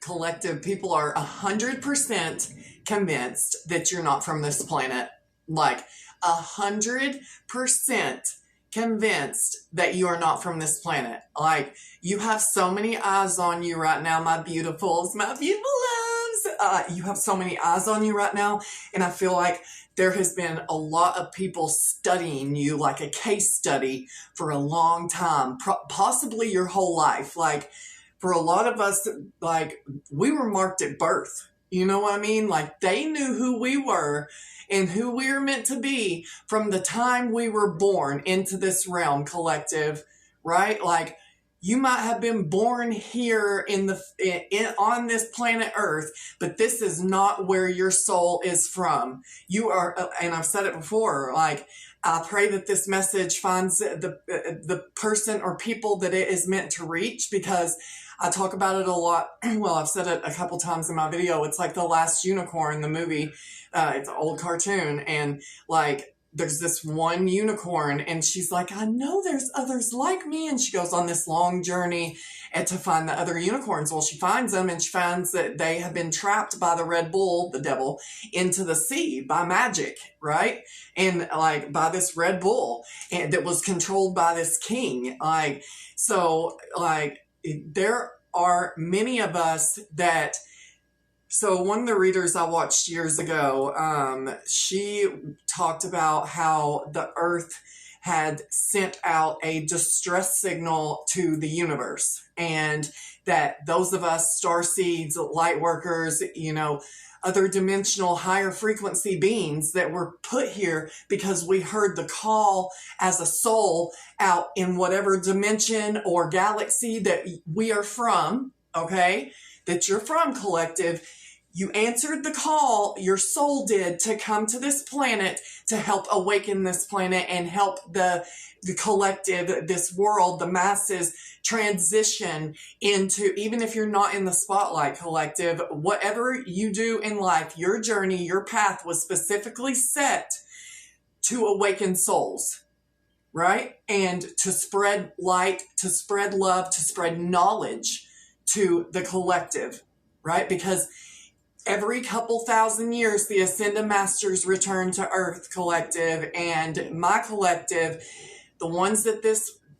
collective, people are 100% convinced that you're not from this planet. Like 100% convinced that you are not from this planet. Like, you have so many eyes on you right now, my beautifuls, my beautiful loves. You have so many eyes on you right now, and I feel like there has been a lot of people studying you like a case study for a long time, possibly your whole life. Like, for a lot of us, like, we were marked at birth. You know what I mean? Like, they knew who we were and who we were meant to be from the time we were born into this realm, collective, right? Like, you might have been born here on this planet Earth, but this is not where your soul is from. And I've said it before, like, I pray that this message finds the person or people that it is meant to reach, because I talk about it a lot. Well, I've said it a couple times in my video. It's like The Last Unicorn, the movie. It's an old cartoon, and like, there's this one unicorn, and she's like, I know there's others like me, and she goes on this long journey to find the other unicorns. Well, she finds them, and she finds that they have been trapped by the Red Bull, the devil, into the sea by magic, right? And like, by this Red Bull, and that was controlled by this king. Like, so like, there are many of us that. So one of the readers I watched years ago, she talked about how the Earth had sent out a distress signal to the universe, and that those of us, starseeds, light workers, other dimensional, higher frequency beings that were put here because we heard the call as a soul out in whatever dimension or galaxy that we are from, okay? That you're from, collective. You answered the call, your soul did, to come to this planet to help awaken this planet and help the collective, this world, the masses, transition into, even if you're not in the spotlight, collective, whatever you do in life, your journey, your path was specifically set to awaken souls, right? And to spread light, to spread love, to spread knowledge to the collective, right? Because every couple thousand years, the Ascended Masters return to Earth, collective, and my collective, the ones that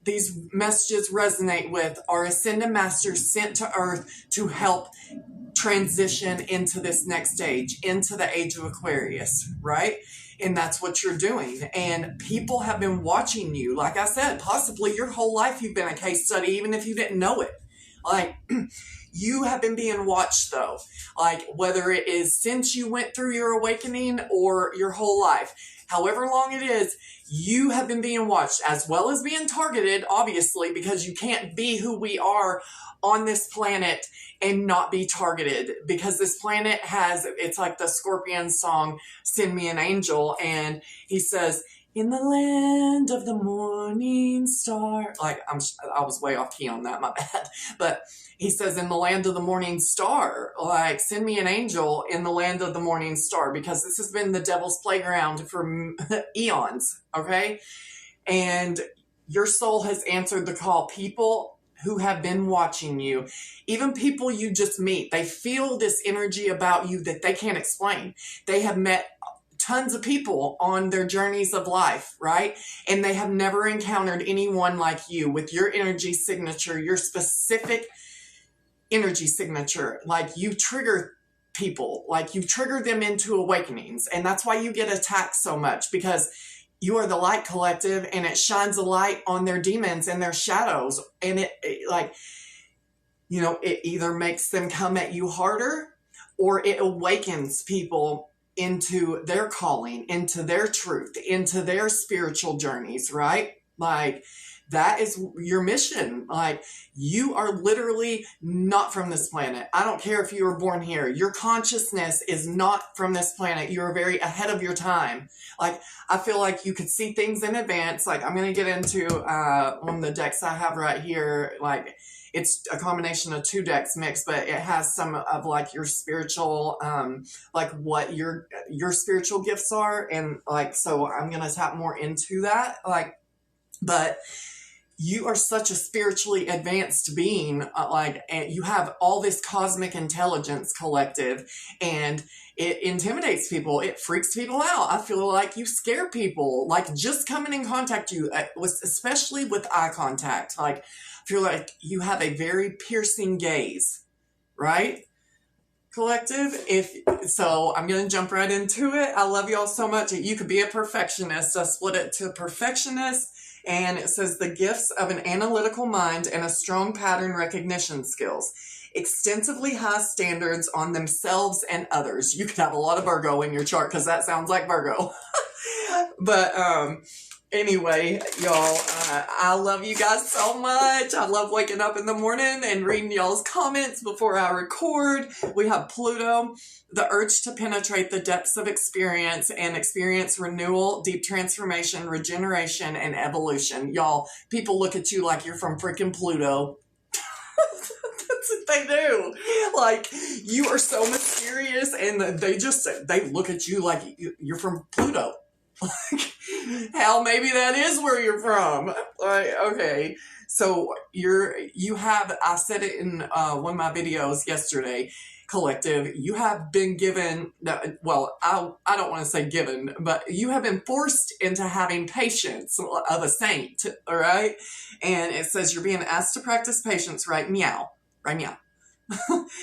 these messages resonate with, are Ascended Masters sent to Earth to help transition into this next stage, into the age of Aquarius, right? And that's what you're doing. And people have been watching you. Like I said, possibly your whole life you've been a case study, even if you didn't know it. Like, you have been being watched, though. Like, whether it is since you went through your awakening or your whole life, however long it is, you have been being watched, as well as being targeted, obviously, because you can't be who we are on this planet and not be targeted, because this planet it's like the Scorpion song, Send Me an Angel, and he says, in the land of the morning star. Like, I was way off key on that, my bad. But he says, in the land of the morning star, like, send me an angel in the land of the morning star, because this has been the devil's playground for eons, okay? And your soul has answered the call. People who have been watching you, even people you just meet, they feel this energy about you that they can't explain. They have met tons of people on their journeys of life, right? And they have never encountered anyone like you with your energy signature, your specific energy signature. Like, you trigger people, like you trigger them into awakenings. And that's why you get attacked so much, because you are the light, collective, and it shines a light on their demons and their shadows. And it either makes them come at you harder, or it awakens people into their calling, into their truth, into their spiritual journeys, right? Like, that is your mission. Like, you are literally not from this planet. I don't care if you were born here. Your consciousness is not from this planet. You are very ahead of your time. Like, I feel like you could see things in advance. Like, I'm going to get into one of the decks I have right here. Like, it's a combination of two decks mixed, but it has some of like your spiritual, like what your spiritual gifts are. And like, so I'm going to tap more into that. Like, but you are such a spiritually advanced being, and you have all this cosmic intelligence, collective, and it intimidates people. It freaks people out. I feel like you scare people, like just coming in contact you, especially with eye contact. Like, I feel like you have a very piercing gaze, right? Collective. If so, I'm going to jump right into it. I love y'all so much. You could be a perfectionist. I split it to perfectionist, and it says the gifts of an analytical mind and a strong pattern recognition skills, extensively high standards on themselves and others. You could have a lot of Virgo in your chart because that sounds like Virgo. But anyway, y'all, I love you guys so much. I love waking up in the morning and reading y'all's comments before I record. We have Pluto, the urge to penetrate the depths of experience and experience renewal, deep transformation, regeneration, and evolution. Y'all, people look at you like you're from freaking Pluto. That's what they do. Like, you are so mysterious, and they look at you like you're from Pluto. Like, hell, maybe that is where you're from. Like, okay, so I said it in one of my videos yesterday, collective, you have been given, well, I don't want to say given, but you have been forced into having patience of a saint, all right? And it says you're being asked to practice patience, right? Meow. Right, meow.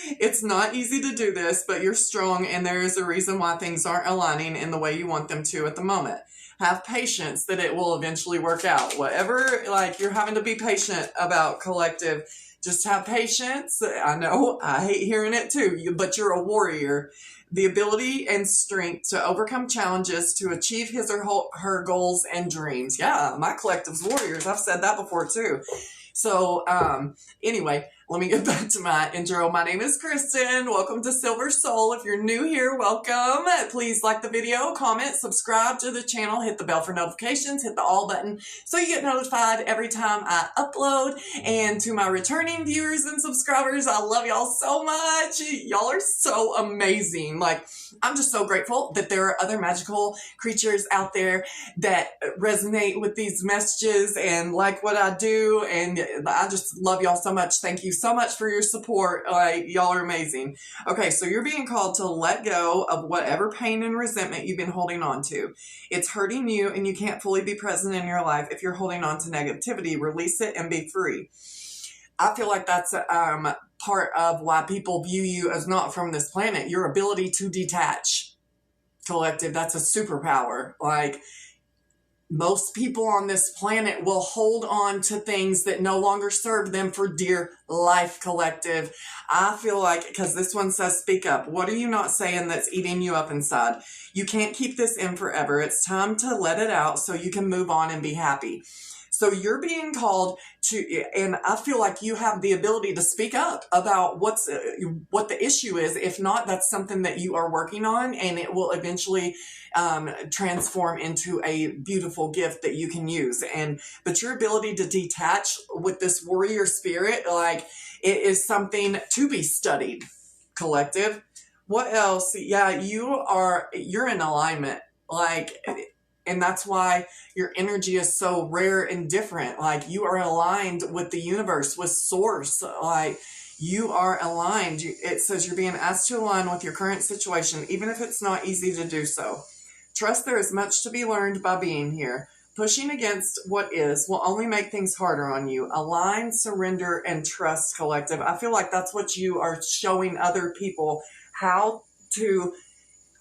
It's not easy to do this, but you're strong, and there is a reason why things aren't aligning in the way you want them to at the moment. Have patience that it will eventually work out. Whatever, like, you're having to be patient about, collective, just have patience. I know, I hate hearing it too, but you're a warrior. The ability and strength to overcome challenges, to achieve his or her goals and dreams. Yeah, my collective's warriors. I've said that before too. So, anyway, let me get back to my intro. My name is Kristen. Welcome to Silver Soul. If you're new here, welcome. Please like the video, comment, subscribe to the channel, hit the bell for notifications, hit the all button so you get notified every time I upload. And to my returning viewers and subscribers, I love y'all so much. Y'all are so amazing. Like, I'm just so grateful that there are other magical creatures out there that resonate with these messages and like what I do. And I just love y'all so much. Thank you so much for your support. Y'all are amazing. Okay, so you're being called to let go of whatever pain and resentment you've been holding on to. It's hurting you, and you can't fully be present in your life if you're holding on to negativity. Release it and be free. I feel like that's part of why people view you as not from this planet. Your ability to detach, collective, that's a superpower. Like, most people on this planet will hold on to things that no longer serve them for dear life, collective. I feel like, because this one says, speak up. What are you not saying that's eating you up inside? You can't keep this in forever. It's time to let it out so you can move on and be happy. So you're being called to, and I feel like you have the ability to speak up about what the issue is. If not, that's something that you are working on, and it will eventually transform into a beautiful gift that you can use. But your ability to detach with this warrior spirit, like, it is something to be studied, collective. What else? Yeah, you're in alignment, like. And that's why your energy is so rare and different. Like, you are aligned with the universe, with source. Like, you are aligned. It says you're being asked to align with your current situation, even if it's not easy to do so. Trust there is much to be learned by being here. Pushing against what is will only make things harder on you. Align, surrender, and trust, collective. I feel like that's what you are showing other people, how to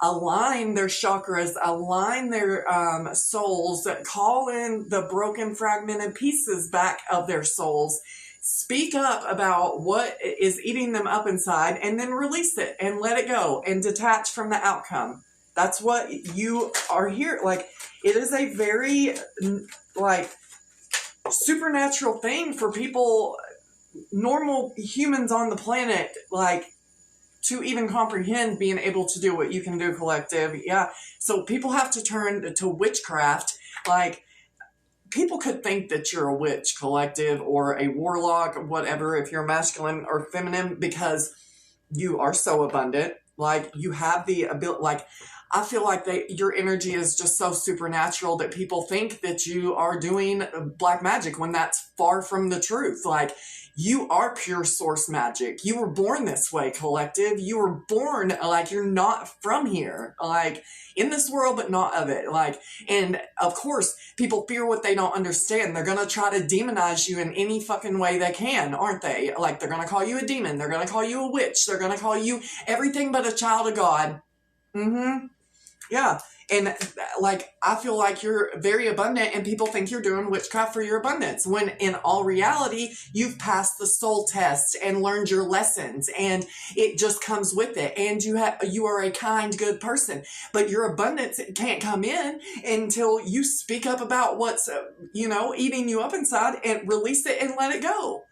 align their chakras, align their souls, call in the broken, fragmented pieces back of their souls, speak up about what is eating them up inside, and then release it and let it go and detach from the outcome. That's what you are here. Like, it is a very, like, supernatural thing for people, normal humans on the planet, like, to even comprehend being able to do what you can do, collective. Yeah. So people have to turn to witchcraft. Like, people could think that you're a witch, collective, or a warlock, or whatever, if you're masculine or feminine, because you are so abundant. Like, you have the ability, like, I feel like your energy is just so supernatural that people think that you are doing black magic when that's far from the truth. Like, you are pure source magic. You were born this way, collective. You were born like you're not from here, like in this world, but not of it. Like, and of course, people fear what they don't understand. They're going to try to demonize you in any fucking way they can, aren't they? Like, they're going to call you a demon. They're going to call you a witch. They're going to call you everything but a child of God. Yeah. And like, I feel like you're very abundant and people think you're doing witchcraft for your abundance, when in all reality, you've passed the soul test and learned your lessons, and it just comes with it. And you are a kind, good person, but your abundance can't come in until you speak up about what's, eating you up inside, and release it and let it go.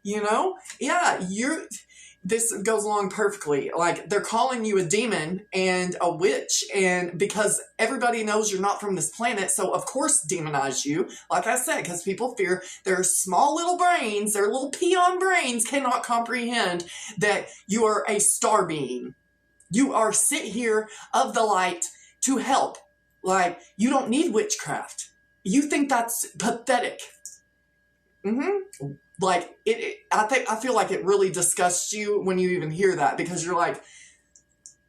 Yeah, this goes along perfectly. Like, they're calling you a demon and a witch, and because everybody knows you're not from this planet, so of course demonize you. Like I said, because people fear their small little brains, their little peon brains cannot comprehend that you are a star being. You are sent here of the light to help. Like, you don't need witchcraft. You think that's pathetic. Like, I feel like it really disgusts you when you even hear that, because you're like,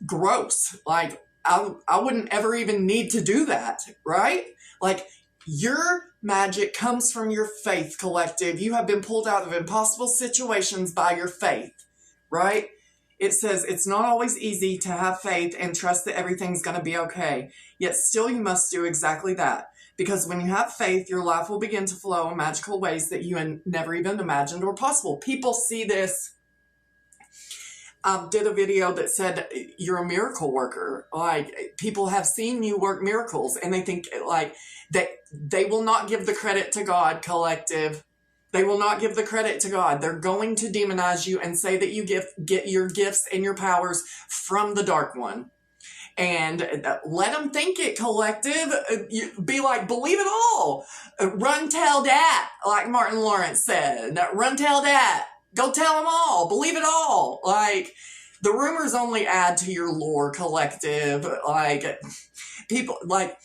gross. Like, I wouldn't ever even need to do that, right? Like, your magic comes from your faith, collective. You have been pulled out of impossible situations by your faith, right? It says it's not always easy to have faith and trust that everything's going to be okay. Yet still you must do exactly that. Because when you have faith, your life will begin to flow in magical ways that you never even imagined were possible. People see this. I did a video that said you're a miracle worker. Like, people have seen you work miracles, and they think like that they will not give the credit to God, collective. They will not give the credit to God. They're going to demonize you and say that you get your gifts and your powers from the Dark One. And let them think it, collective. Be like, believe it all. Run, tell dat, like Martin Lawrence said. Run, tell dat. Go tell them all. Believe it all. Like, the rumors only add to your lore, collective. Like, people, like,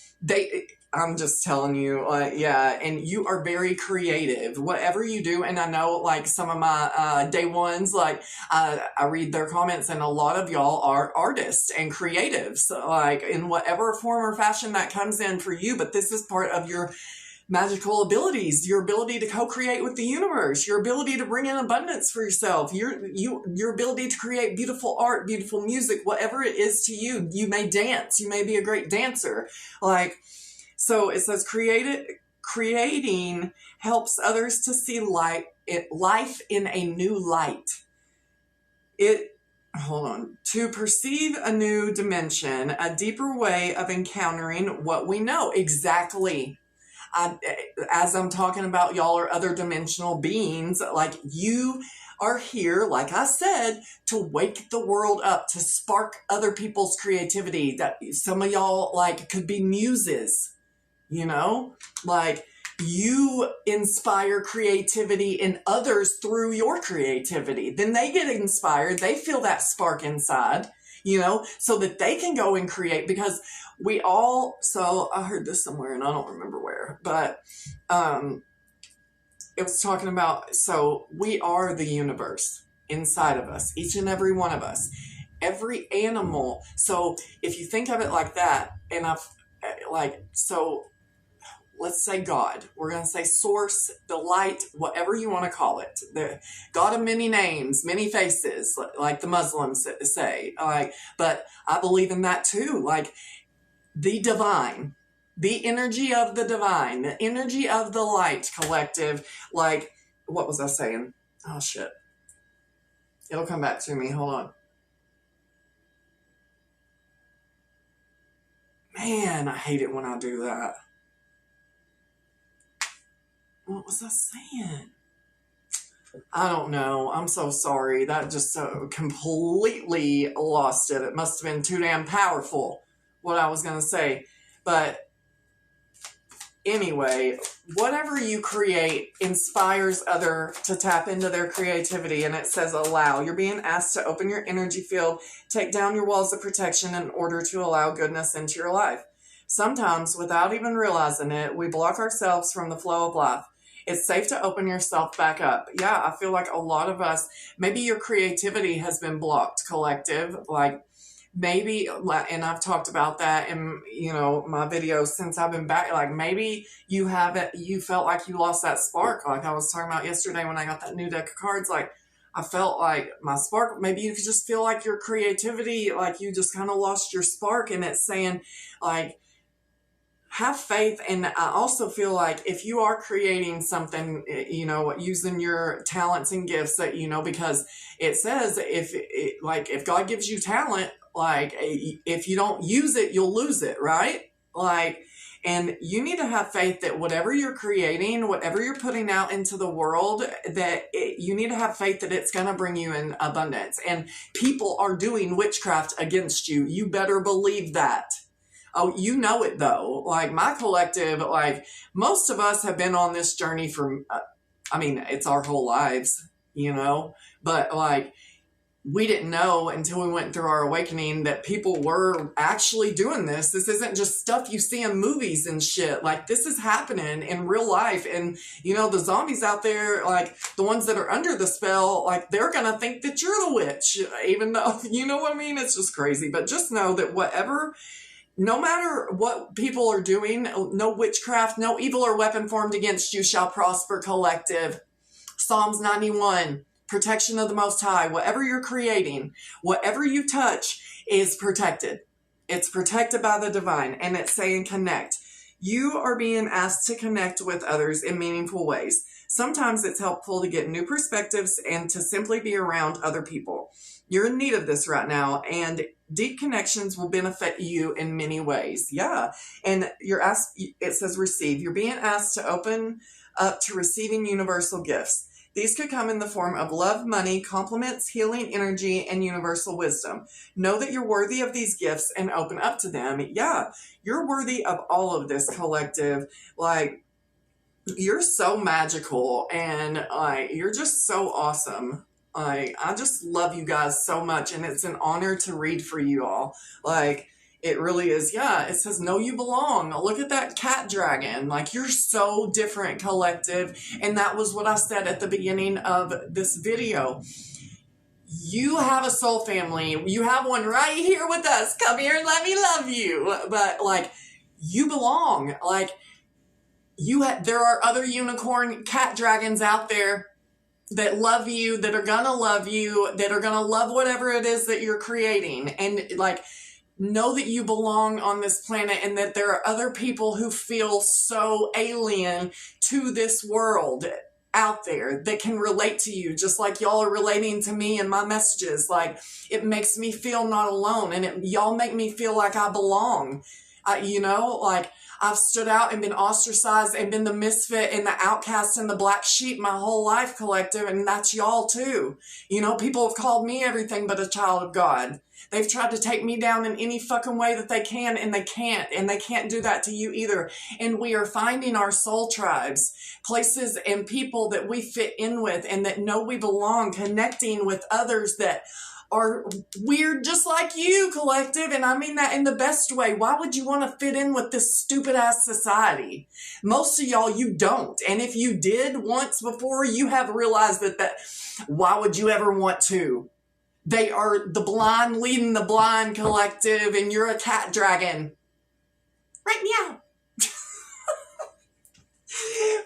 I'm just telling you, yeah, and you are very creative, whatever you do. And I know, like, some of my day ones, like, I read their comments, and a lot of y'all are artists and creatives, like, in whatever form or fashion that comes in for you. But this is part of your magical abilities, your ability to co-create with the universe, your ability to bring in abundance for yourself, your ability to create beautiful art, beautiful music, whatever it is to you. You may dance, you may be a great dancer, like. So it says creating helps others to see life in a new light. To perceive a new dimension, a deeper way of encountering what we know. Exactly. As I'm talking about, y'all are other dimensional beings. Like, you are here, like I said, to wake the world up, to spark other people's creativity. That some of y'all, like, could be muses. Like, you inspire creativity in others through your creativity. Then they get inspired. They feel that spark inside, so that they can go and create. Because so I heard this somewhere and I don't remember where, but it was talking about, so we are the universe inside of us, each and every one of us, every animal. So if you think of it like that, and so let's say God. We're going to say source, the light, whatever you want to call it. The God of many names, many faces, like the Muslims say. But I believe in that too. Like, the divine, the energy of the divine, the energy of the light, collective. Like, what was I saying? Oh, shit. It'll come back to me. Hold on. Man, I hate it when I do that. What was I saying? I don't know. I'm so sorry. That just so completely lost it. It must have been too damn powerful, what I was going to say. But anyway, whatever you create inspires other to tap into their creativity. And it says allow. You're being asked to open your energy field, take down your walls of protection in order to allow goodness into your life. Sometimes, without even realizing it, we block ourselves from the flow of life. It's safe to open yourself back up. Yeah, I feel like a lot of us, maybe your creativity has been blocked, collective. Like maybe, and I've talked about that in, my videos since I've been back. Like maybe you felt like you lost that spark. Like I was talking about yesterday when I got that new deck of cards, like I felt like my spark, maybe you could just feel like your creativity, like you just kind of lost your spark. And it's saying like, have faith. And I also feel like if you are creating something, using your talents and gifts that, because it says if God gives you talent, like if you don't use it, you'll lose it, right? Like, and you need to have faith that whatever you're creating, whatever you're putting out into the world, you need to have faith that it's going to bring you in abundance. And people are doing witchcraft against you. You better believe that. Oh, you know it though. Like my collective, like most of us have been on this journey for, it's our whole lives, but like we didn't know until we went through our awakening that people were actually doing this. This isn't just stuff you see in movies and shit. Like this is happening in real life. And the zombies out there, like the ones that are under the spell, like they're going to think that you're the witch, even though, you know what I mean? It's just crazy. But just know that no matter what people are doing, no witchcraft, no evil or weapon formed against you shall prosper, collective. Psalms 91, protection of the Most High. Whatever you're creating, whatever you touch is protected. It's protected by the divine. And it's saying connect. You are being asked to connect with others in meaningful ways. Sometimes it's helpful to get new perspectives and to simply be around other people. You're in need of this right now, and deep connections will benefit you in many ways. Yeah. And you're asked, it says receive. You're being asked to open up to receiving universal gifts. These could come in the form of love, money, compliments, healing energy, and universal wisdom. Know that you're worthy of these gifts and open up to them. Yeah, you're worthy of all of this, collective. Like, you're so magical, and you're just so awesome. I just love you guys so much, and it's an honor to read for you all. Like, it really is. Yeah, it says, know you belong. Look at that cat dragon. Like, you're so different, collective. And that was what I said at the beginning of this video. You have a soul family. You have one right here with us. Come here and let me love you. But, like, you belong. Like, there are other unicorn cat dragons out there that love you, that are gonna love you, that are gonna love whatever it is that you're creating. And like, know that you belong on this planet, and that there are other people who feel so alien to this world out there that can relate to you, just like y'all are relating to me and my messages. Like, it makes me feel not alone, and y'all make me feel like I belong. Like, I've stood out and been ostracized and been the misfit and the outcast and the black sheep my whole life, collective, and that's y'all too. People have called me everything but a child of God. They've tried to take me down in any fucking way that they can, and they can't do that to you either. And we are finding our soul tribes, places and people that we fit in with and that know we belong, connecting with others that are weird just like you, collective. And I mean that in the best way. Why would you want to fit in with this stupid ass society? Most of y'all, you don't. And if you did once before, you have realized that why would you ever want to? They are the blind leading the blind, collective, and you're a cat dragon. Right meow.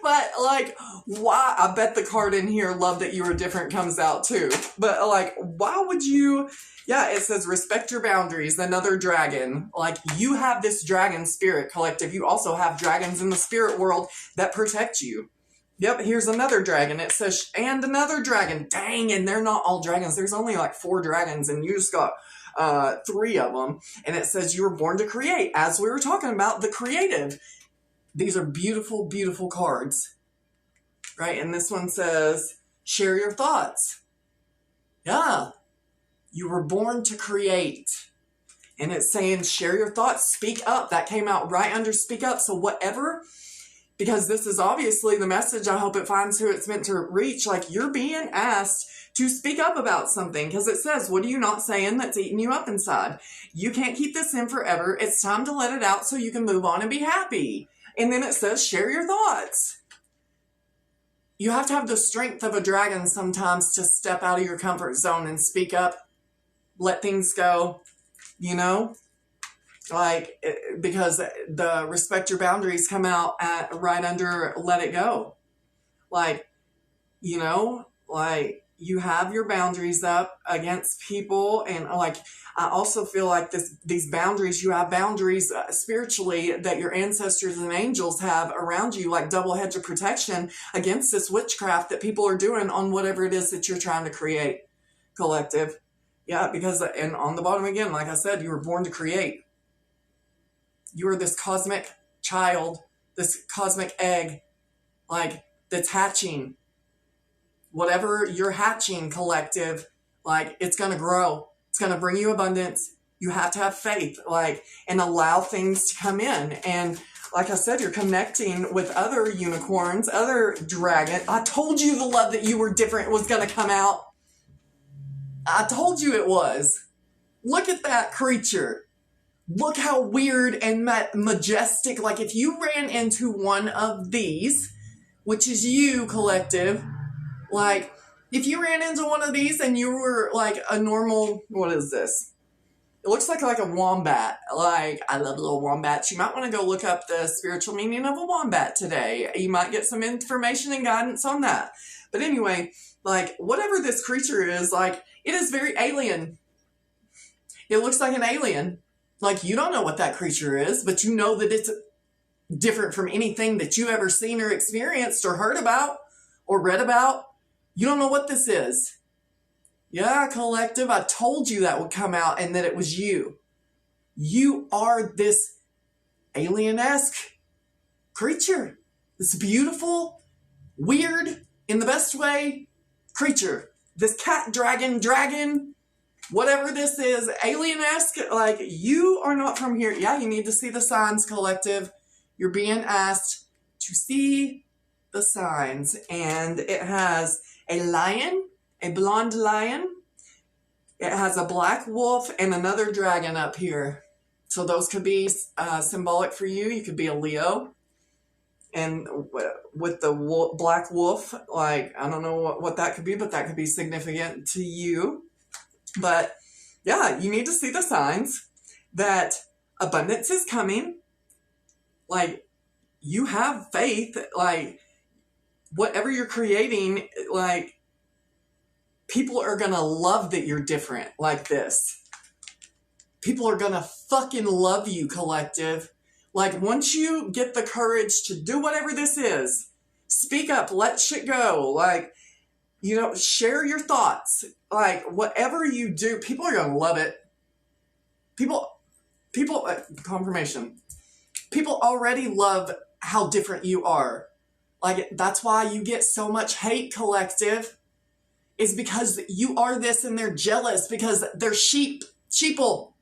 But, like, why? I bet the card in here, love that you were different, comes out too. But, like, why would you? Yeah, it says respect your boundaries, another dragon. Like, you have this dragon spirit, collective. You also have dragons in the spirit world that protect you. Yep, here's another dragon. It says, and another dragon. Dang, and they're not all dragons. There's only like 4 dragons, and you just got 3 of them. And it says you were born to create. As we were talking about, the creative. These are beautiful, beautiful cards, right? And this one says, share your thoughts. Yeah, you were born to create. And it's saying, share your thoughts, speak up. That came out right under speak up. So whatever because this is obviously the message. I hope it finds who it's meant to reach. Like, you're being asked to speak up about something, because it says, what are you not saying that's eating you up inside? You can't keep this in forever. It's time to let it out so you can move on and be happy. And then it says, share your thoughts. You have to have the strength of a dragon sometimes to step out of your comfort zone and speak up, let things go, you know? Like, because the respect your boundaries come out at right under let it go. Like, you know, like, you have your boundaries up against people. And like, I also feel like these boundaries, you have boundaries spiritually that your ancestors and angels have around you, like double hedge of protection against this witchcraft that people are doing on whatever it is that you're trying to create, collective. Yeah, because, and on the bottom again, like I said, you were born to create. You are this cosmic child, this cosmic egg, like, that's hatching. Whatever you're hatching, collective, like, it's going to grow. It's going to bring you abundance. You have to have faith, like, and allow things to come in. And like I said, you're connecting with other unicorns, other dragon. I told you the love that you were different was going to come out. I told you it was. Look at that creature. Look how weird and majestic. Like, if you ran into one of these, which is you, collective, like, if you ran into one of these and you were like a normal, what is this? It looks like a wombat. Like, I love little wombats. You might want to go look up the spiritual meaning of a wombat today. You might get some information and guidance on that. But anyway, like, whatever this creature is, like, it is very alien. It looks like an alien. Like, you don't know what that creature is, but you know that it's different from anything that you've ever seen or experienced or heard about or read about. You don't know what this is. Yeah, collective, I told you that would come out and that it was you. You are this alien-esque creature. This beautiful, weird, in the best way, creature. This cat, dragon, whatever this is, alien-esque, like, you are not from here. Yeah, you need to see the signs, collective. You're being asked to see the signs. And it has a lion, a blonde lion. It has a black wolf and another dragon up here. So those could be symbolic for you. You could be a Leo. And with the black wolf, like, I don't know what that could be, but that could be significant to you. But yeah, you need to see the signs that abundance is coming. Like, you have faith, like, whatever you're creating, like, people are going to love that you're different like this. People are going to fucking love you, collective. Like, once you get the courage to do whatever this is, speak up, let shit go. Like, you know, share your thoughts. Like, whatever you do, people are going to love it. People, confirmation. People already love how different you are. Like, that's why you get so much hate, collective, is because you are this and they're jealous because they're sheeple.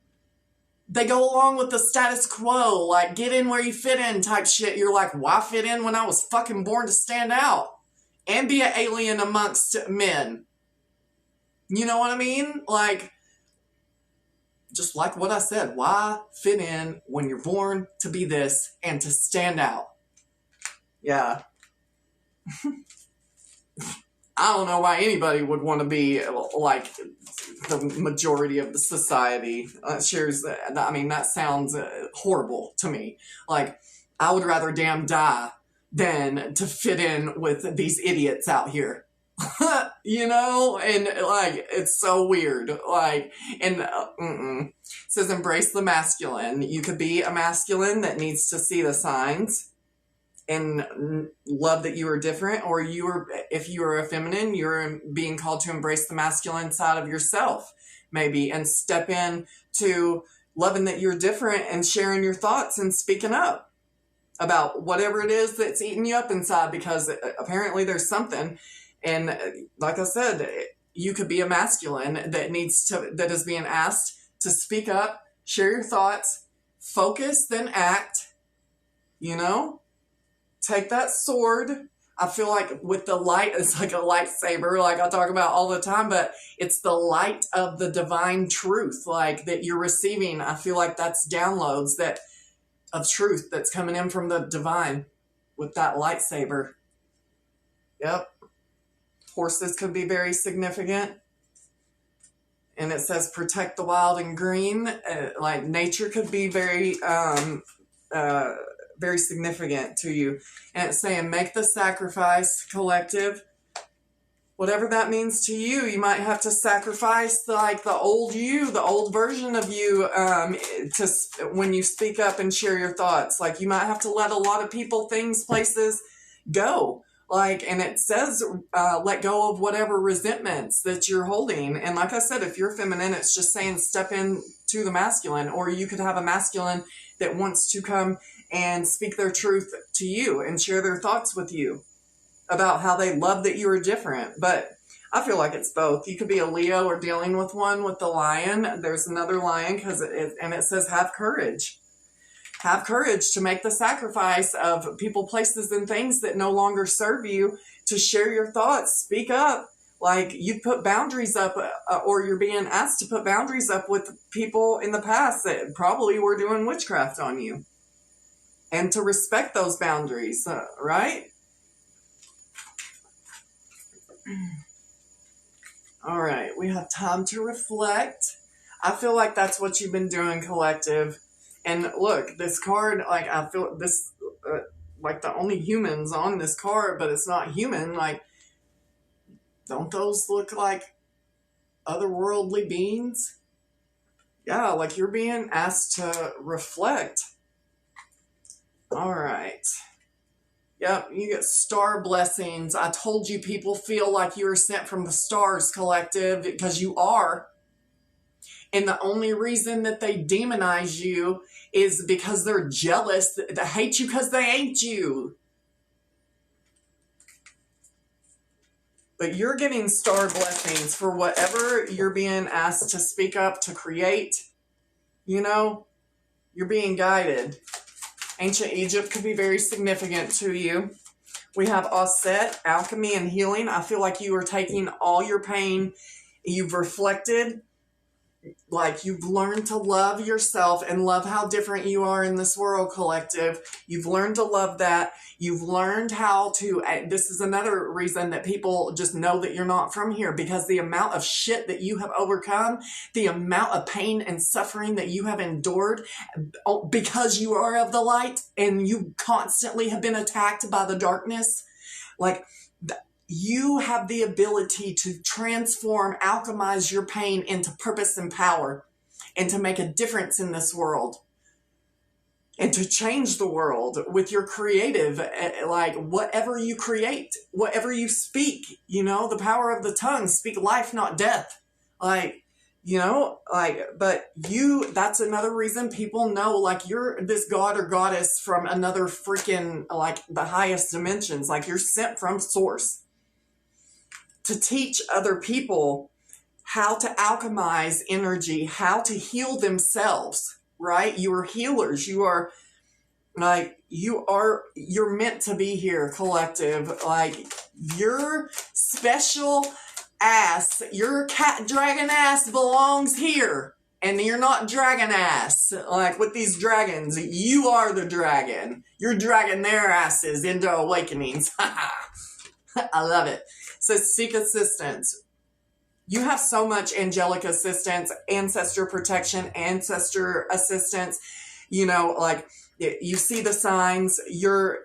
They go along with the status quo, like, get in where you fit in type shit. You're like, why fit in when I was fucking born to stand out and be an alien amongst men? You know what I mean? Like, just like what I said, why fit in when you're born to be this and to stand out? Yeah. I don't know why anybody would want to be like the majority of the society shares. I mean, that sounds horrible to me. Like, I would rather damn die than to fit in with these idiots out here. You know, and like, it's so weird. Like, and it says embrace the masculine. You could be a masculine that needs to see the signs and love that you are different, or if you are a feminine, you're being called to embrace the masculine side of yourself, maybe, and step in to loving that you're different and sharing your thoughts and speaking up about whatever it is that's eating you up inside, because apparently there's something. And like I said, you could be a masculine that is being asked to speak up, share your thoughts, focus, then act, you know? take that sword. I feel like with the light, it's like a lightsaber, like I talk about all the time, but it's the light of the divine truth, like that you're receiving. I feel like that's downloads that of truth that's coming in from the divine with that lightsaber. Yep. Horses could be very significant. And it says protect the wild and green. Like nature could be very very significant to you. And it's saying make the sacrifice, collective. Whatever that means to you, you might have to sacrifice like the old you, the old version of you, to when you speak up and share your thoughts. Like you might have to let a lot of people, things, places go. Like, and it says, let go of whatever resentments that you're holding. And like I said, if you're feminine, it's just saying step into the masculine, or you could have a masculine that wants to come and speak their truth to you and share their thoughts with you about how they love that you are different. But I feel like it's both. You could be a Leo or dealing with one with the lion. There's another lion and it says have courage. Have courage to make the sacrifice of people, places, and things that no longer serve you, to share your thoughts. Speak up. Like you put boundaries up, or you're being asked to put boundaries up with people in the past that probably were doing witchcraft on you. And to respect those boundaries, right? All right, we have time to reflect. I feel like that's what you've been doing, collective. And look, this card, like I feel this, like the only humans on this card, but it's not human. Like, don't those look like otherworldly beings? Yeah, like you're being asked to reflect. All right. Yep, you get star blessings. I told you people feel like you were sent from the stars, collective, because you are. And the only reason that they demonize you is because they're jealous. They hate you because they ain't you. But you're getting star blessings for whatever you're being asked to speak up, to create. You know, you're being guided. Ancient Egypt could be very significant to you. We have Aset, alchemy and healing. I feel like you are taking all your pain. You've reflected. Like you've learned to love yourself and love how different you are in this world, collective. You've learned to love that. You've learned how to, this is another reason that people just know that you're not from here, because the amount of shit that you have overcome, the amount of pain and suffering that you have endured because you are of the light and you constantly have been attacked by the darkness. Like, you have the ability to transform, alchemize your pain into purpose and power, and to make a difference in this world, and to change the world with your creative, like whatever you create, whatever you speak, you know, the power of the tongue, speak life, not death. Like, you know, like, but you, that's another reason people know, like, you're this god or goddess from another freaking, like, the highest dimensions. Like, you're sent from source to teach other people how to alchemize energy, how to heal themselves, right? You are healers. You are like, you're meant to be here, collective. Like, your special ass, your cat dragon ass belongs here. And you're not dragon ass. Like with these dragons, you are the dragon. You're dragging their asses into awakenings. I love it. So seek assistance. You have so much angelic assistance, ancestor protection, ancestor assistance. You know, like you see the signs, your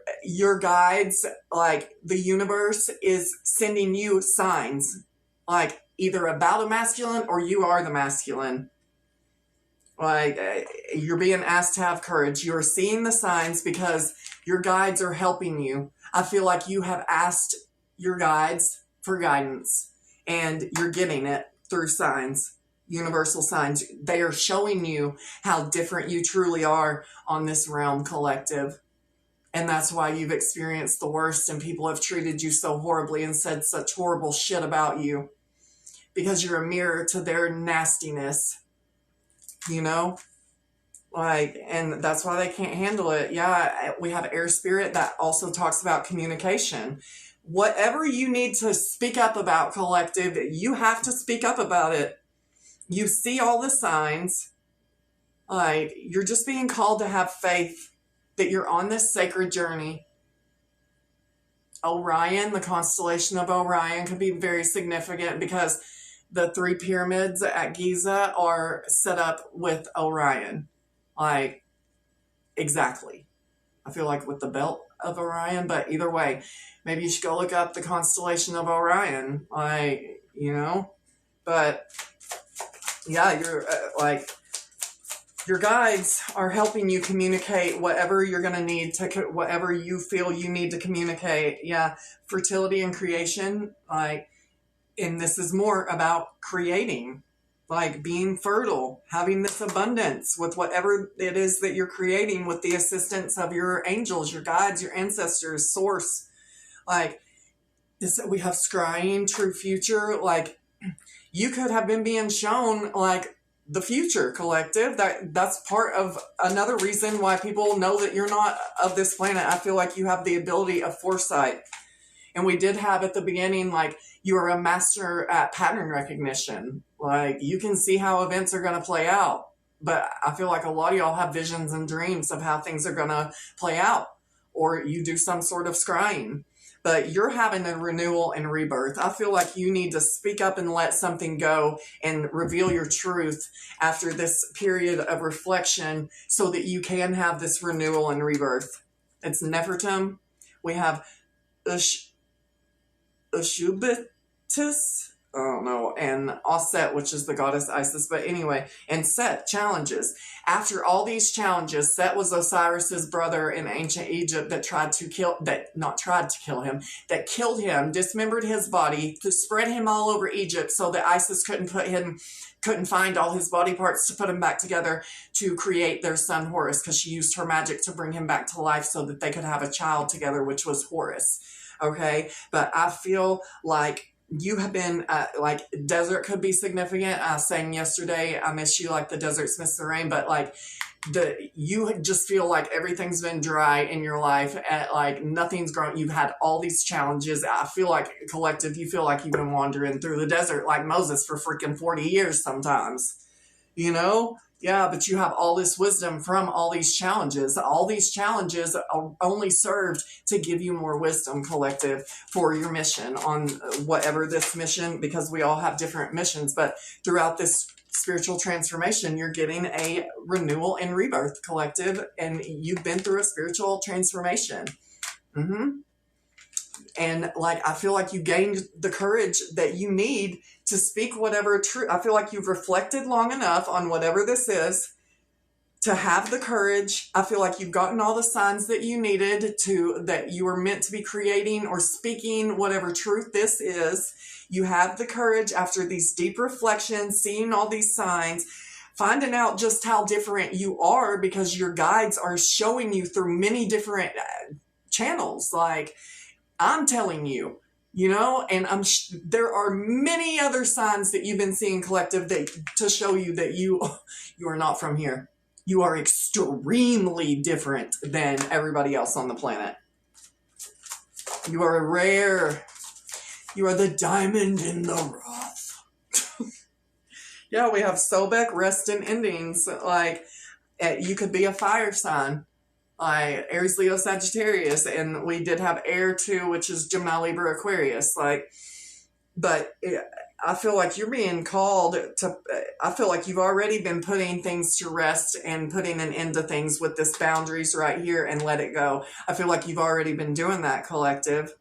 guides, like the universe is sending you signs, like either about a masculine or you are the masculine. Like you're being asked to have courage. You're seeing the signs because your guides are helping you. I feel like you have asked your guides for guidance and you're getting it through signs, universal signs. They are showing you how different you truly are on this realm, collective. And that's why you've experienced the worst and people have treated you so horribly and said such horrible shit about you, because you're a mirror to their nastiness, you know? Like, and that's why they can't handle it. Yeah, we have air spirit that also talks about communication. Whatever you need to speak up about, collective, you have to speak up about it. You see all the signs. Like, you're just being called to have faith that you're on this sacred journey. Orion, the constellation of Orion, could be very significant because the 3 pyramids at Giza are set up with Orion. Like, exactly. I feel like with the belt of Orion, but either way, maybe you should go look up the constellation of Orion. Like, but yeah, you're like, your guides are helping you communicate whatever you're going to need to, whatever you feel you need to communicate. Yeah, fertility and creation, like, and this is more about creating, like being fertile, having this abundance with whatever it is that you're creating with the assistance of your angels, your guides, your ancestors, source. Like, this, we have scrying, true future. Like, you could have been being shown, like, the future, collective. That's part of another reason why people know that you're not of this planet. I feel like you have the ability of foresight. And we did have at the beginning, like, you are a master at pattern recognition. Like, you can see how events are going to play out. But I feel like a lot of y'all have visions and dreams of how things are going to play out. Or you do some sort of scrying. But you're having a renewal and rebirth. I feel like you need to speak up and let something go and reveal your truth after this period of reflection so that you can have this renewal and rebirth. It's Nefertum. We have Ashubitus, I don't know, and Aset, which is the goddess Isis. But anyway, and Set, challenges. After all these challenges, Set was Osiris's brother in ancient Egypt that killed him, dismembered his body, to spread him all over Egypt so that Isis couldn't find all his body parts to put him back together to create their son Horus, because she used her magic to bring him back to life so that they could have a child together, which was Horus. Okay, but I feel like you have been, like, desert could be significant. I sang yesterday, I miss you like the deserts miss the rain, but like, you just feel like everything's been dry in your life, and like nothing's grown. You've had all these challenges. I feel like, collective, you feel like you've been wandering through the desert like Moses for freaking 40 years sometimes, Yeah, but you have all this wisdom from all these challenges. All these challenges only served to give you more wisdom, collective, for your mission on whatever this mission, because we all have different missions, but throughout this spiritual transformation, you're getting a renewal and rebirth, collective, and you've been through a spiritual transformation. And like, I feel like you gained the courage that you need to speak whatever truth. I feel like you've reflected long enough on whatever this is to have the courage. I feel like you've gotten all the signs that you needed that you were meant to be creating or speaking whatever truth this is. You have the courage after these deep reflections, seeing all these signs, finding out just how different you are, because your guides are showing you through many different channels. Like, I'm telling you, and there are many other signs that you've been seeing, collective, to show you that you are not from here. You are extremely different than everybody else on the planet. You are rare. You are the diamond in the rough. Yeah, we have Sobek, rest and endings. Like, you could be a fire sign. Aries, Leo, Sagittarius, and we did have air too, which is Gemini, Libra, Aquarius. But I feel like you're being called to, I feel like you've already been putting things to rest and putting an end to things with this boundaries right here and let it go. I feel like you've already been doing that, collective.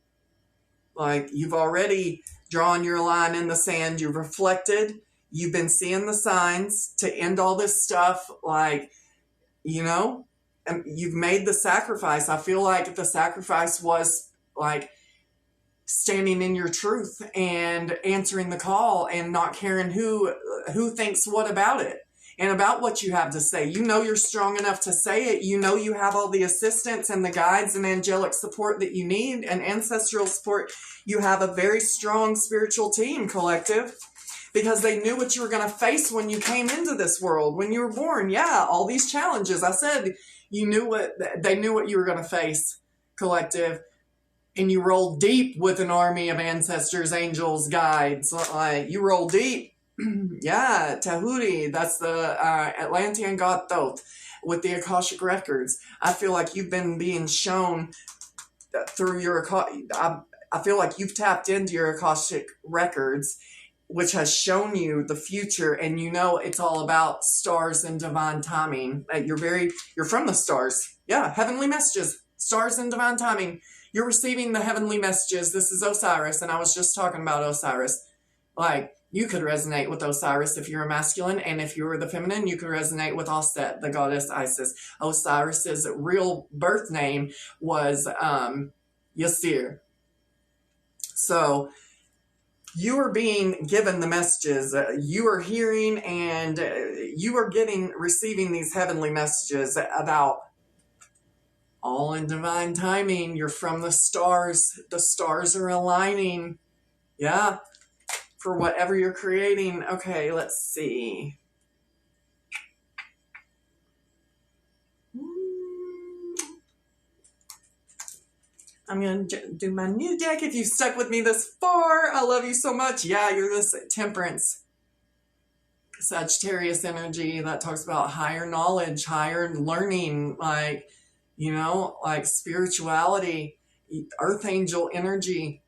Like, you've already drawn your line in the sand. You've reflected. You've been seeing the signs to end all this stuff. And you've made the sacrifice. I feel like the sacrifice was like standing in your truth and answering the call and not caring who thinks what about it and about what you have to say. You're strong enough to say it. You have all the assistance and the guides and angelic support that you need, and ancestral support. You have a very strong spiritual team, collective. because they knew what you were going to face when you came into this world, when you were born. Yeah, all these challenges. I said they knew what you were going to face, collective. And you roll deep with an army of ancestors, angels, guides. Like, you roll deep. Yeah, Tahuti, that's the Atlantean god Thoth with the Akashic records. I feel like you've been being shown through your I feel like you've tapped into your Akashic records, which has shown you the future, and you know it's all about stars and divine timing. You're from the stars. Yeah, heavenly messages, stars and divine timing. You're receiving the heavenly messages. This is Osiris, and I was just talking about Osiris. Like, you could resonate with Osiris if you're a masculine, and if you were the feminine, you could resonate with Aset, the goddess Isis. Osiris's real birth name was Yasir. So you are being given the messages. You are hearing, and you are receiving these heavenly messages about all in divine timing. You're from the stars. The stars are aligning. Yeah. For whatever you're creating. Okay, let's see. I'm going to do my new deck. If you stuck with me this far, I love you so much. Yeah, you're this Temperance, Sagittarius energy that talks about higher knowledge, higher learning, like, you know, like spirituality, Earth Angel energy.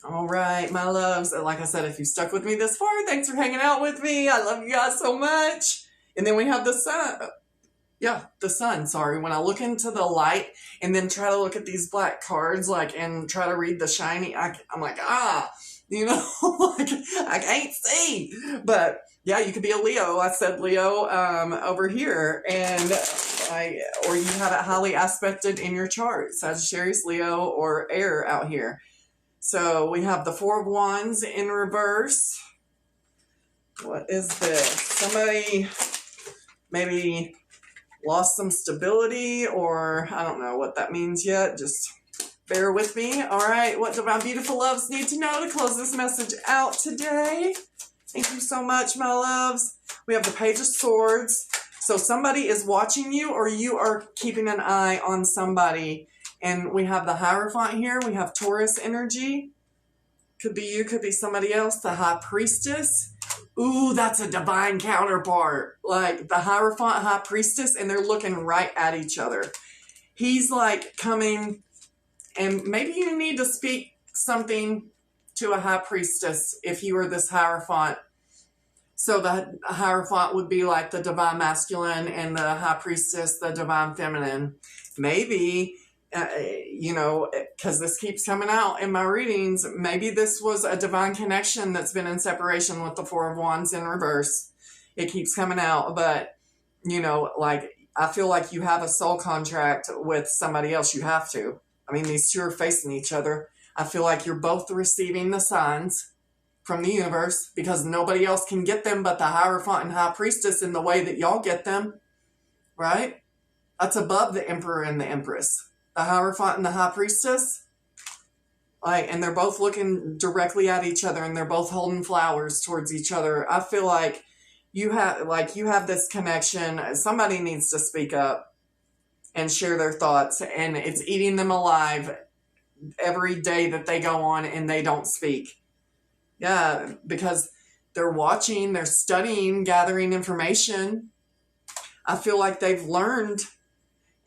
All right, my loves. Like I said, if you stuck with me this far, thanks for hanging out with me. I love you guys so much. And then we have the sun. Yeah, the sun, sorry. When I look into the light and then try to look at these black cards, like, and try to read the shiny, I'm like, you know, like, I can't see. But yeah, you could be a Leo. I said Leo over here. And or you have it highly aspected in your chart. Sagittarius, Leo, or air out here. So we have the Four of Wands in reverse. What is this? Somebody maybe lost some stability, or I don't know what that means yet. Just bear with me. All right, what do my beautiful loves need to know to close this message out today? Thank you so much, my loves. We have the Page of Swords. So somebody is watching you, or you are keeping an eye on somebody. And we have the Hierophant here. We have Taurus energy. Could be you, could be somebody else. The High Priestess. Ooh, that's a divine counterpart. Like the Hierophant, High Priestess, and they're looking right at each other. He's like coming, and maybe you need to speak something to a High Priestess if you were this Hierophant. So the Hierophant would be like the divine masculine, and the High Priestess, the divine feminine. Maybe, you know, because this keeps coming out in my readings, maybe this was a divine connection that's been in separation with the Four of Wands in reverse. It keeps coming out, but, you know, like, I feel like you have a soul contract with somebody else. You have to. I mean, these two are facing each other. I feel like you're both receiving the signs from the universe, because nobody else can get them but the Hierophant and High Priestess in the way that y'all get them, right? That's above the Emperor and the Empress. The Hierophant and the High Priestess, like, and they're both looking directly at each other, and they're both holding flowers towards each other. I feel like you have this connection. Somebody needs to speak up and share their thoughts, and it's eating them alive every day that they go on and they don't speak. Yeah, because they're watching, they're studying, gathering information. I feel like they've learned,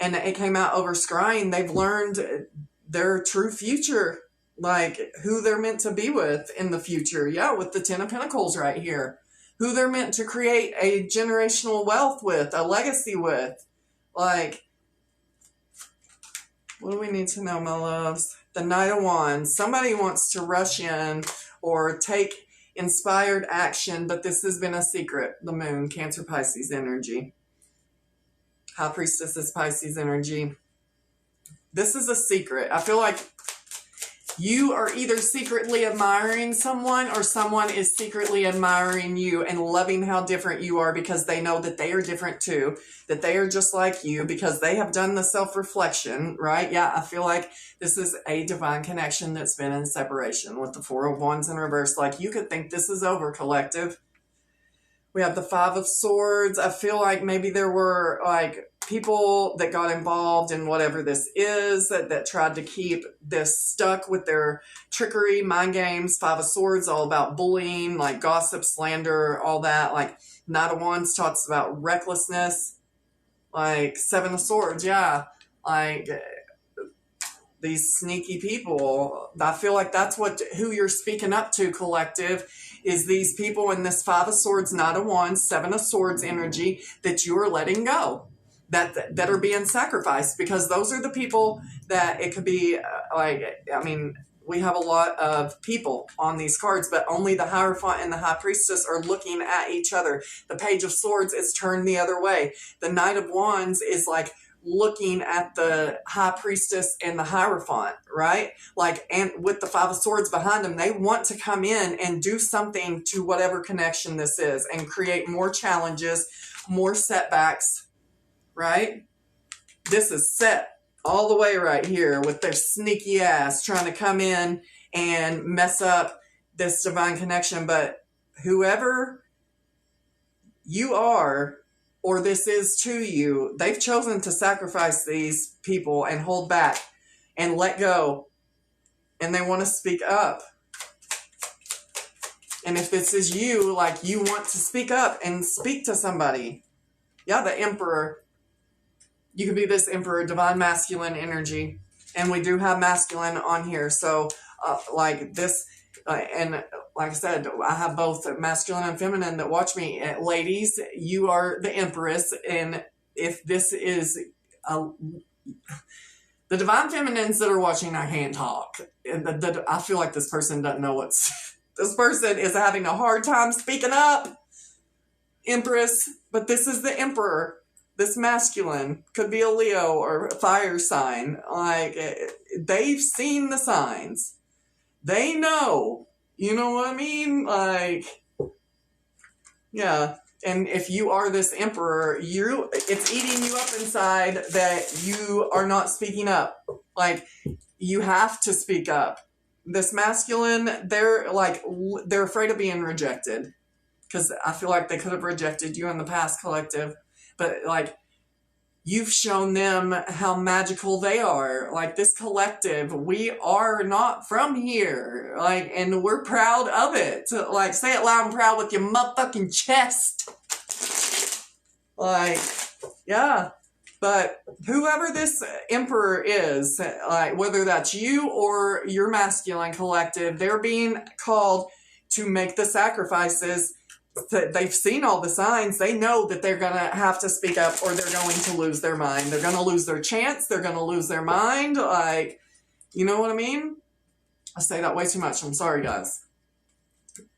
and it came out over scrying, they've learned their true future, like who they're meant to be with in the future. Yeah, with the Ten of Pentacles right here. Who they're meant to create a generational wealth with, a legacy with. Like, what do we need to know, my loves? The Knight of Wands. Somebody wants to rush in or take inspired action, but this has been a secret. The Moon, Cancer, Pisces energy. High Priestess is Pisces energy. This is a secret. I feel like You are either secretly admiring someone or someone is secretly admiring you and loving how different you are because they know that they are different too, that they are just like you because they have done the self-reflection, right? Yeah, I feel like this is a divine connection that's been in separation with the Four of Wands in reverse. Like you could think this is over, collective. We have the Five of Swords. I feel like maybe there were like people that got involved in whatever this is that tried to keep this stuck with their trickery, mind games. Five of Swords, all about bullying, like gossip, slander, all that. Like Knight of Wands talks about recklessness. Like Seven of Swords, yeah. Like these sneaky people. I feel like that's who you're speaking up to, collective, is these people in this Five of Swords, Knight of Wands, Seven of Swords energy that you are letting go, that are being sacrificed, because those are the people that it could be we have a lot of people on these cards, but only the Hierophant and the High Priestess are looking at each other. The Page of Swords is turned the other way. The Knight of Wands is like looking at the High Priestess and the Hierophant, right? Like, and with the Five of Swords behind them, they want to come in and do something to whatever connection this is and create more challenges, more setbacks, right? This is set all the way right here with their sneaky ass trying to come in and mess up this divine connection. But whoever you are, or this is to you, they've chosen to sacrifice these people and hold back and let go. And they want to speak up. And if this is you, like you want to speak up and speak to somebody. Yeah, the Emperor. You could be this Emperor, divine masculine energy. And we do have masculine on here. So like this, and like I said, I have both masculine and feminine that watch me. Ladies, you are the Empress. And if this is the divine feminines that are watching, I can't talk. I feel like this person doesn't know this person is having a hard time speaking up. Empress, but this is the Emperor. This masculine could be a Leo or a fire sign. Like, they've seen the signs. They know. You know what I mean? Like, yeah. And if you are this Emperor, it's eating you up inside that you are not speaking up. Like, you have to speak up. This masculine, they're afraid of being rejected. Because I feel like they could have rejected you in the past, collective. But, like, you've shown them how magical they are. Like, this collective, we are not from here. Like, and we're proud of it. Like, say it loud and proud with your motherfucking chest. Like, yeah. But whoever this Emperor is, like, whether that's you or your masculine collective, they're being called to make the sacrifices. They've seen all the signs. They know that they're going to have to speak up or they're going to lose their mind. They're going to lose their chance. They're going to lose their mind. Like, you know what I mean? I say that way too much. I'm sorry, guys.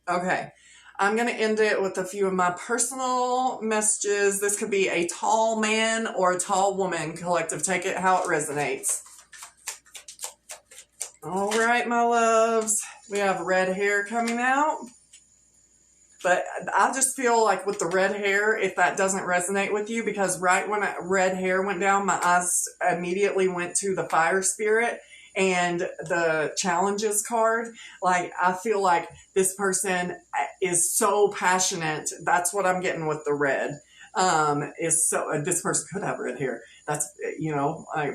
Okay. I'm going to end it with a few of my personal messages. This could be a tall man or a tall woman, collective. Take it how it resonates. All right, my loves. We have red hair coming out. But I just feel like with the red hair, if that doesn't resonate with you, because right when red hair went down, my eyes immediately went to the fire spirit and the challenges card. Like, I feel like this person is so passionate. That's what I'm getting with the red. This person could have red hair. That's,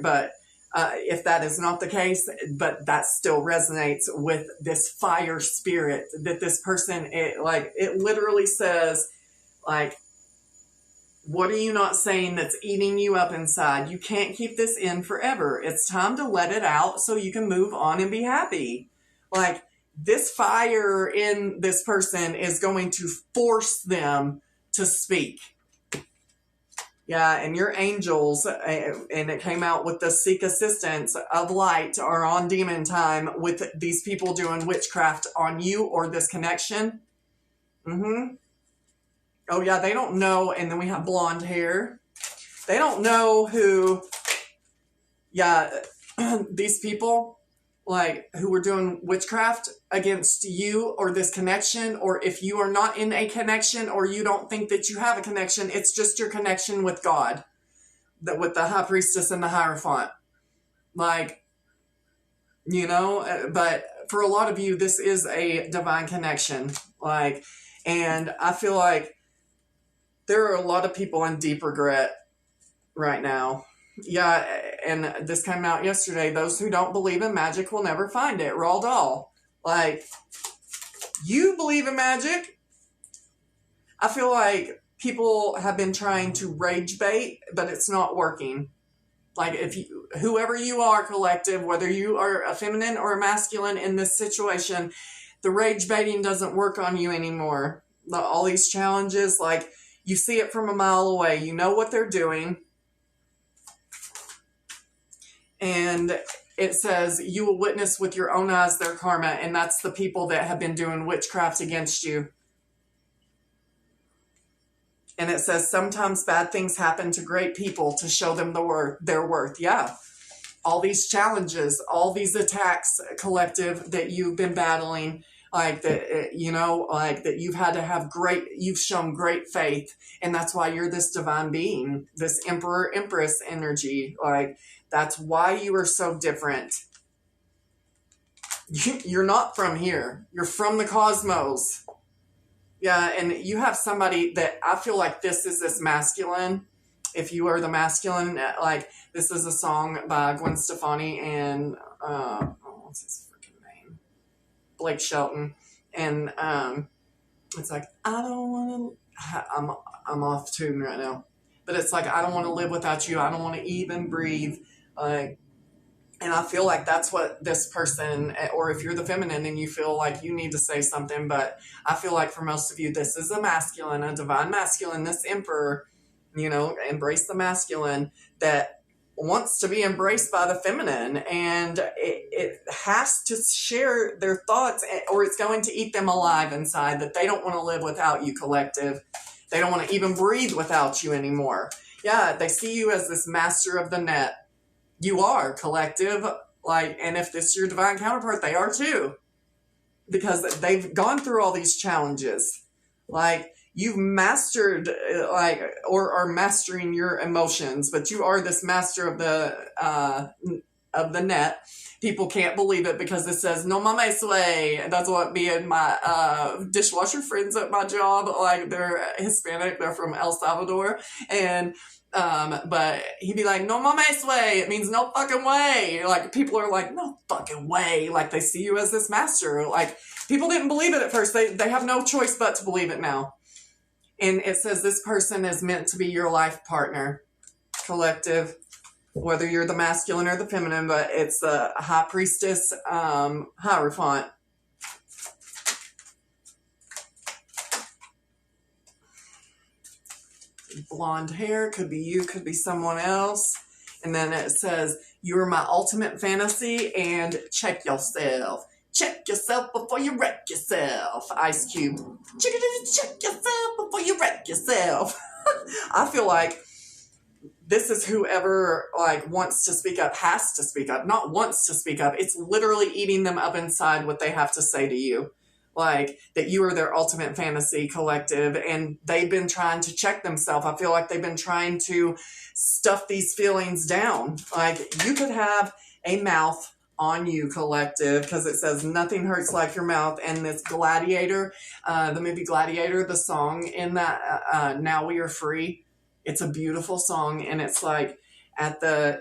but if that is not the case, but that still resonates with this fire spirit that this person, it literally says, like, what are you not saying that's eating you up inside? You can't keep this in forever. It's time to let it out so you can move on and be happy. Like, this fire in this person is going to force them to speak. Yeah, and your angels, and it came out with the seek assistance of light, are on demon time with these people doing witchcraft on you or this connection. Oh, yeah, they don't know. And then we have blonde hair. They don't know who, yeah, these people, like who are doing witchcraft against you or this connection, or if you are not in a connection or you don't think that you have a connection, it's just your connection with God, that with the high priestess and the Hierophant. Like, but for a lot of you, this is a divine connection. Like, and I feel like there are a lot of people in deep regret right now. Yeah, and this came out yesterday. Those who don't believe in magic will never find it. Roald Dahl. Like, you believe in magic? I feel like people have been trying to rage bait, but it's not working. Like, if you, whoever you are, collective, whether you are a feminine or a masculine in this situation, the rage baiting doesn't work on you anymore. All these challenges, like, you see it from a mile away. You know what they're doing. And it says, you will witness with your own eyes their karma. And that's the people that have been doing witchcraft against you. And it says, sometimes bad things happen to great people to show them their worth. Yeah. All these challenges, all these attacks, collective, that you've been battling, like that, like that you've had to have you've shown great faith. And that's why you're this divine being, this emperor, empress energy. Like, that's why you are so different. You're not from here. You're from the cosmos. Yeah, and you have somebody that I feel like this is this masculine. If you are the masculine, like, this is a song by Gwen Stefani and, what's his freaking name? Blake Shelton. And it's like, I don't want to, I'm off tune right now. But it's like, I don't want to live without you. I don't want to even breathe. Like, and I feel like that's what this person, or if you're the feminine and you feel like you need to say something, but I feel like for most of you, this is a masculine, a divine masculine, this emperor, embrace the masculine that wants to be embraced by the feminine, and it has to share their thoughts, or it's going to eat them alive inside, that they don't want to live without you, collective. They don't want to even breathe without you anymore. Yeah, they see you as this master of the net. You are, collective, like, and if this is your divine counterpart, they are too, because they've gone through all these challenges. Like, you've mastered, like, or are mastering your emotions, but you are this master of the net. People can't believe it because it says "No mames way." That's what me and my dishwasher friends at my job, like, they're Hispanic, they're from El Salvador, and but he'd be like, "No mames way." It means no fucking way. Like, people are like, "No fucking way." Like, they see you as this master. Like, people didn't believe it at first. They have no choice but to believe it now. And it says this person is meant to be your life partner, collective, whether you're the masculine or the feminine, but it's a high priestess, Hierophant. Blonde hair, could be you, could be someone else. And then it says, you are my ultimate fantasy, and check yourself. Check yourself before you wreck yourself. Ice Cube. Check yourself before you wreck yourself. I feel like this is whoever, like, wants to speak up, has to speak up, not wants to speak up. It's literally eating them up inside what they have to say to you. Like, that you are their ultimate fantasy, collective, and they've been trying to check themselves. I feel like they've been trying to stuff these feelings down. Like, you could have a mouth on you, collective, because it says nothing hurts like your mouth. And this Gladiator, the movie Gladiator, the song in that, Now We Are Free, it's a beautiful song. And it's like at the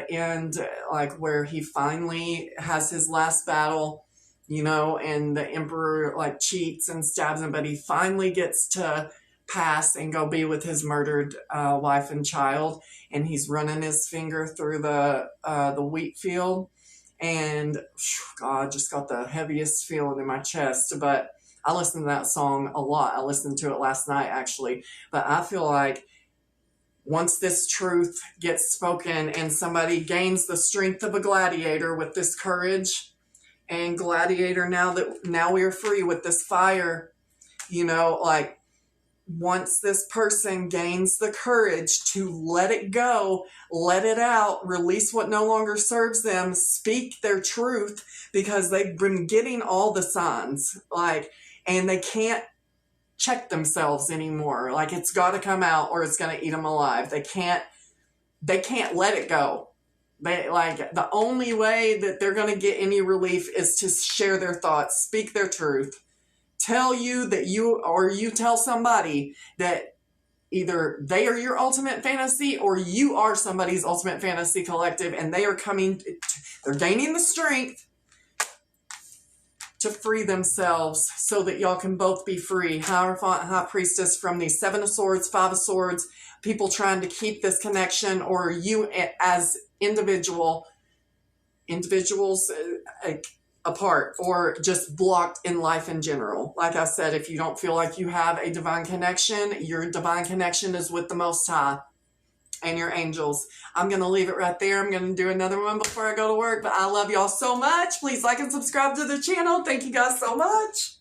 end, like, where he finally has his last battle, and the emperor, like, cheats and stabs him, but he finally gets to pass and go be with his murdered wife and child, and he's running his finger through the wheat field, and God, just got the heaviest feeling in my chest. But I listen to that song a lot. I listened to it last night, actually. But I feel like once this truth gets spoken and somebody gains the strength of a gladiator with this courage, and Gladiator, now we are free with this fire, like, once this person gains the courage to let it go, let it out, release what no longer serves them, speak their truth, because they've been getting all the signs, like, and they can't check themselves anymore. Like, it's got to come out or it's going to eat them alive. They can't let it go. Like, the only way that they're going to get any relief is to share their thoughts, speak their truth, tell you that you tell somebody that either they are your ultimate fantasy or you are somebody's ultimate fantasy collective, and they're gaining the strength to free themselves so that y'all can both be free. Hierophant, High Priestess, from the Seven of Swords, Five of Swords, people trying to keep this connection, or you as individuals apart, or just blocked in life in general. Like I said, if you don't feel like you have a divine connection, your divine connection is with the Most High and your angels. I'm going to leave it right there. I'm going to do another one before I go to work, but I love y'all so much. Please like and subscribe to the channel. Thank you guys so much.